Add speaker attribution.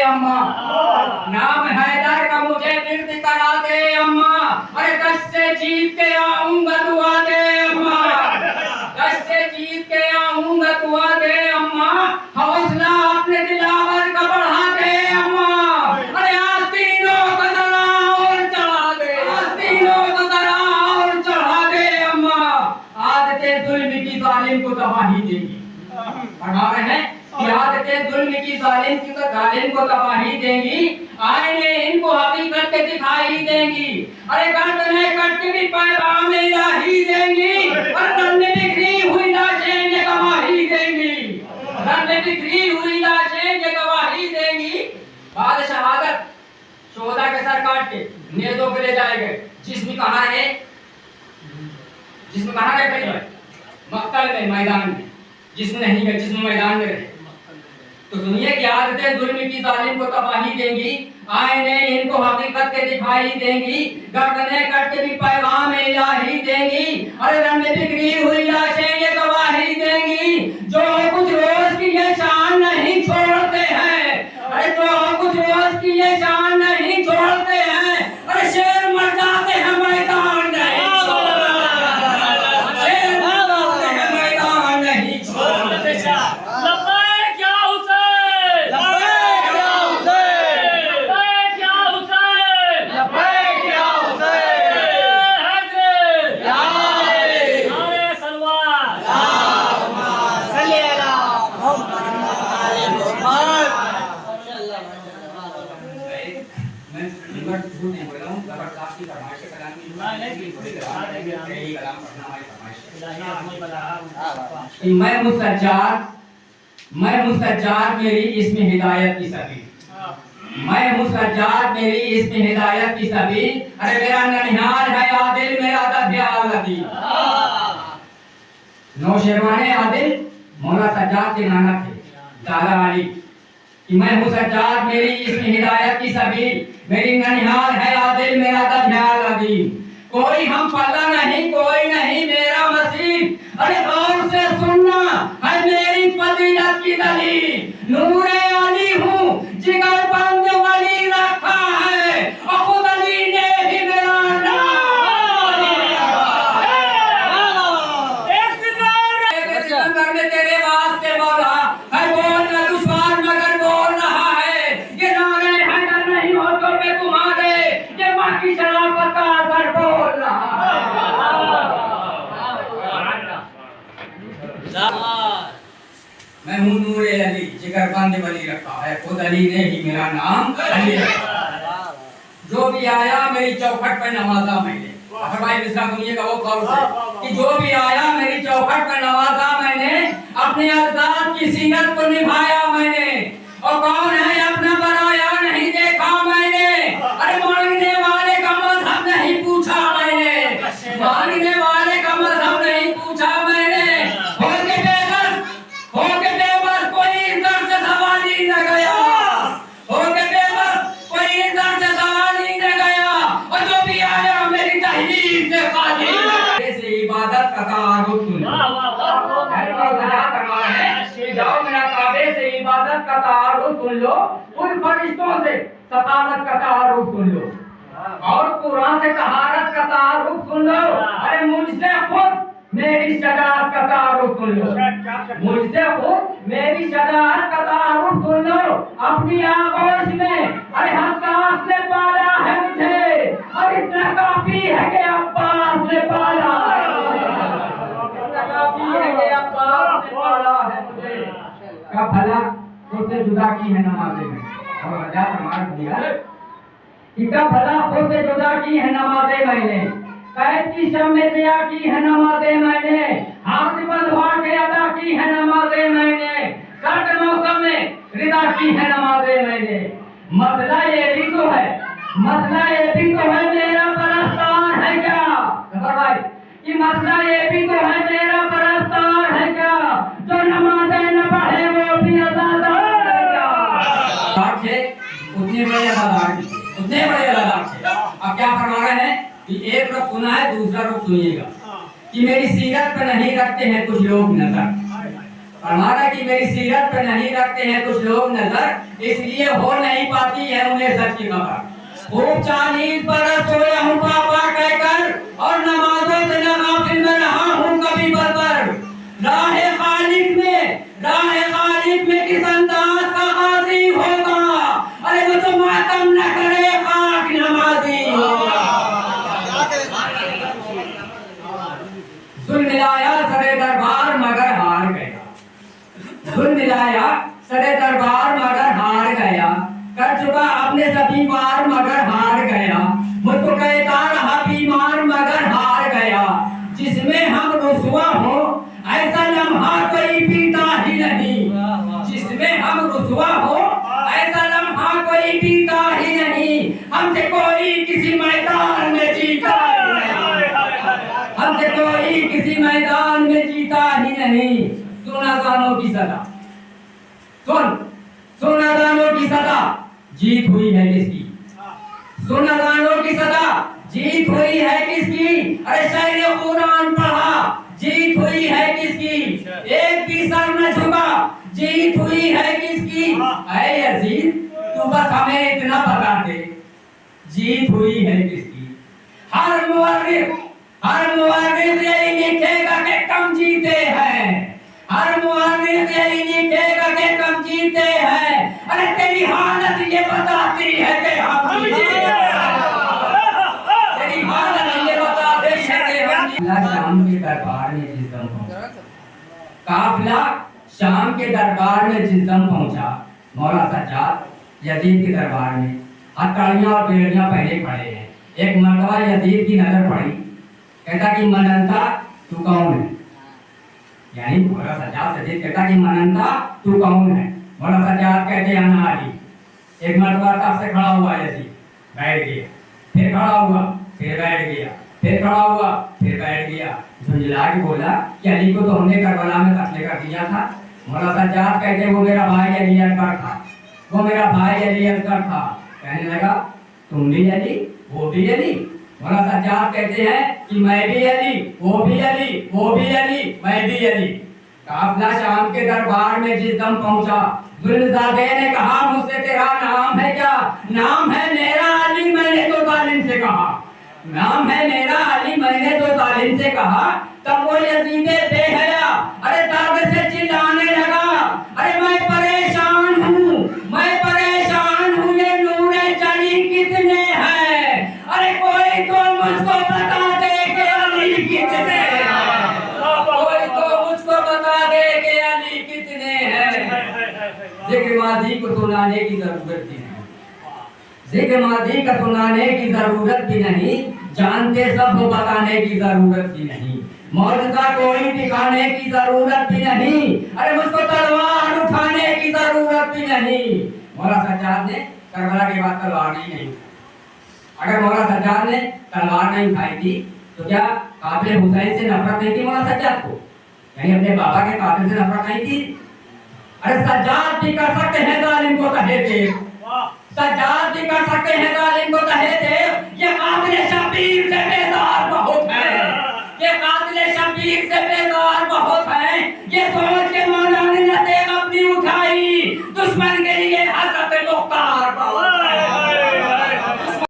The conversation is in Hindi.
Speaker 1: अम्मा, नाम हैदर का मुझे विरद करा दे अम्मा, अरे कष्ट से जीत के आऊंगा दुआ दे अम्मा, कष्ट से जीत के आऊंगा दुआ दे अम्मा, हौसला अपने दिलावर का बढ़ा दे अम्मा, अरे आस्तीनों को जरा और चढ़ा दे, आस्तीनों को जरा और चढ़ा दे अम्मा, आदते जुल्म की जालिम को तबाही देंगी। पढ़ा रहे हैं कि आदतें जुल्म की जालिम को तबाही देंगी, आईने इनको हकीकत के दिखाई देंगी, अरे गर्दने कट के भी पैगाम इलाही देंगी, और रंग बिखरी हुई लाशें ये गवाही देंगी, रंग बिखरी हुई लाशें ये गवाही देंगी। बाद शहादत शोहदा के सर काट के नेज़ों पे ले जाए गए, जिस्म कहाँ है, जिस्म कहाँ रहे, मक्तल में, मैदान में, जिस्म नहीं है, जिस्म मैदान में रहे। तो सुनिए कि आदतें जुल्म की जालिम को तबाही देंगी, आईने इनको हकीकत के दिखाई देंगी, गर्दने कट के भी पैगाम इलाही देंगी, अरे रंग बिखरी हुई लाशें ये गवाही देंगी, जो कुछ रोज की ये शान नहीं छोड़ते हैं, अरे जो कुछ रोज की ये शान नहीं छोड़ते हैं, अरे शेर मर जाते हैं मैदान नहीं छोड़ते, शेर मर जाते हैं मैदान नहीं छोड़ते। मैं मुस्तजाद मेरी इसमें हिदायत की सबील, मैं मुस्तजाद मेरी इसमें हिदायत की सबील, अरे मेरा ननिहाल है आदिल मेरा दध्याल लतीफ। नौशेरवाने आदिल मौला सज्जाद के नाना थे दादा वाली, कि मैं मुस्तजाद मेरी इसमें हिदायत की सबील, मेरी ननिहाल है आदिल मेरा दध्याल लतीफ। कोई हम पल्ला नहीं, कोई नहीं मेरा मसीह, अरे गौर से सुनना है मेरी फजीलत की दलील, नूरे अली हूँ जिगर बंद वली रखा है, और खुद अली ने ही मेरा नाम करने तेरे वास्ते बोला है, बोलना दुश्वार मगर बोल रहा है, ये नारे हैदर नहीं हो तो मैं तुम्हारे, ये माँ की शराफत का असर बोल रहा है। मैं हूँ नूरे अली जिगर बंद वली रखा है, खुद अली ने ही मेरा नाम अली रखा, जो भी आया मेरी चौखट पे नवाजा मैंने। भाई मिश्रा सुनिएगा वो कौल से कि जो भी आया मेरी चौखट पे नवाजा मैंने, अपने अज़दाद की सीनत को निभाया मैंने, और कौन है अपना बनाया नहीं देखा मैंने, अरे मांगने वाले का मजहब नहीं पूछा मैंने, मांगने वाले का मजहब नहीं पूछा मैंने, हो के बेबस कोई इधर से सवाल ही न गया, हो के बेबस कोई इधर से सवाल ही न गया, और जो भी आया मेरी तहलील से खाली से इबादत का तारुफ सुन, जाओ मेरा काबे से इबादत का तारुफ सुन लो, उन फरिश्तों से सकालत का तारुफ सुन लो, और कुरान से तहारत का तारुफ सुन लो, अरे मुझसे खुद मेरी शजाअत का तारुफ सुन लो, मुझसे खुद मेरी शजाअत का तारुफ सुन लो, अपनी आगोश में अरे हक्कास ने पाला है मुझे, और इतना काफी है कि अब्बास ने पाला है, इतना काफी है कि अब्बास ने पाला है मुझे। क्या भला उससे जुदा की है नमाज़ें में, और मजा समाज दिया कि क्या भला उससे जुदा की है नमाज़ें मैंने, कैद की शब में दिया की है नमाज़ें मैंने, हाथ बंधवा के अदा की है नमाज़ें मैंने, सर्द मौसम में रिदा की है नमाज़ें मैंने। मसला ये भी तो है, मसला ये भी तो है मेरा परस्तार है क्या, भाई कि मसला ये भी तो है मेरा परस्तार है क्या, जो नमाज़ें न पढ़े वो भी अज़ादार है क्या। उतने बड़े अज़ादार थे, उतने बड़े अज़ादार थे। अब क्या फरमा रहे हैं कि एक रुख सुना है, दूसरा रुख सुनिएगा कि मेरी सीरत पे नहीं रखते हैं कुछ लोग नजर, हमारा कि मेरी सीरत पे नहीं रखते हैं कुछ लोग नजर, इसलिए हो नहीं पाती है उन्हें सच की खबर। खूब 40 बरस सोया हूँ पापा कहकर और नमाजों से न गाफिल में रहा हूँ कभी बरबर। राहे खालिक में किस अंदाज का गाजी होगा, अरे वो तो मातम न करे खाक नमाजी होगा। सुन मिलाया सरे दरबार मगर हार गया, सुन मिलाया सरे दरबार मगर हार गया, कर चुका अपने सभी वार मगर हार गया, मुझको कहता रहा बीमार मगर हार गया। जिसमें हम रुसवा हो ऐसा लम्हा कोई पीता ही नहीं, जिसमें हम रुसवा हो ऐसा लम्हा कोई पीता ही नहीं, हमसे कोई किसी मैदान में जीता ही नहीं, हमसे कोई किसी मैदान में जीता ही नहीं। सुना गानों की सदा, सुना गानों की सदा, जीत हुई है किसकी, सुना गानों की सदा, जीत हुई है किसकी, अरे शायरी कुरान पढ़ा, जीत हुई है किसकी, एक भी सर न झुका, जीत हुई है किसकी। ऐ यजीद तू बस हमें इतना बता दे, जीत हुई है किसकी। हर मुवर्रिख यही लिखेगा कि कम जीते हैं, हर मुवर्रिख यही लिखेगा कि कम जीते हैं, अरे तेरी हालत ये बताती है कि हम जीते हैं, तेरी हालत ये बताती है कि हम शाम के दरबार में जिस दम पहुंचा, काफिला शाम के दरबार में जिस दम पहुंचा, मौला सज्जाद यजीद के दरबार में हथकड़ियां और बेड़ियां पहने खड़े हैं। एक मर्तबा यजीद की नजर पड़ी, कहता कि मनंता तू कौन है, यानी मौला सज्जाद से कहता कि मनंता तू कौन है। मौला सज्जाद कहते अना अली। एक मर्तबा तब से खड़ा हुआ यजीद, बैठ गया, फिर खड़ा हुआ, फिर बैठ गया, फिर खड़ा हुआ, फिर बैठ गया। झुंझला के बोला कि अली को तो हमने करबला में कत्ल कर दिया था। मौला सज्जाद कहते वो मेरा भाई अली अकबर था, वो मेरा भाई अली अकबर था। कहने लगा तुम भी अली, वो भी अली। मौला सज्जाद कहते हैं कि मैं भी अली, वो भी अली, वो भी अली, मैं भी अली। काफिला शाम के दरबार में जिस दम पहुंचा, जुल्मज़ादे ने कहा मुझसे तेरा नाम है क्या, नाम है मेरा अली, मैंने तो तालिम से कहा, नाम है मेरा अली, मैंने तो तालिम से कहा। तब वो यजीदे बेहया अरे दर्द से चिल्लाने लगा, अरे मैं परेशान हूँ, मैं परेशान हूँ, ये नूरे जली कितने हैं, अरे कोई तो मुझको बता दे कि अली कितने हैं, कोई तो मुझको बता दे कि अली कितने हैं। जिक्र मादी को सुनाने की जरूरत भी नहीं, जिक्र मादी का सुनाने की जरूरत भी नहीं, जानते सब हो बताने की जरूरत भी नहीं, मौजूदा कोई दिखाने की जरूरत भी नहीं, अरे मुझको तलवार उठाने की जरूरत भी नहीं। मौला सज्जाद ने करबला के बाद तलवार नहीं उठाई। अगर मौला सज्जाद ने तलवार नहीं उठाई थी तो क्या कातिल हुसैन से नफरत नहीं थी मौला सज्जाद को, यानी अपने बाबा के कातिल से नफरत नहीं थी। अरे सज्जाद भी कर सकते हैं जालिम को कहे थे, सज्जाद भी कर सकते हैं जालिम को कहे थे, ये कातिल शबीर से बेजार बहुत है, ये कातिल शबीर से बेजार बहुत है, ये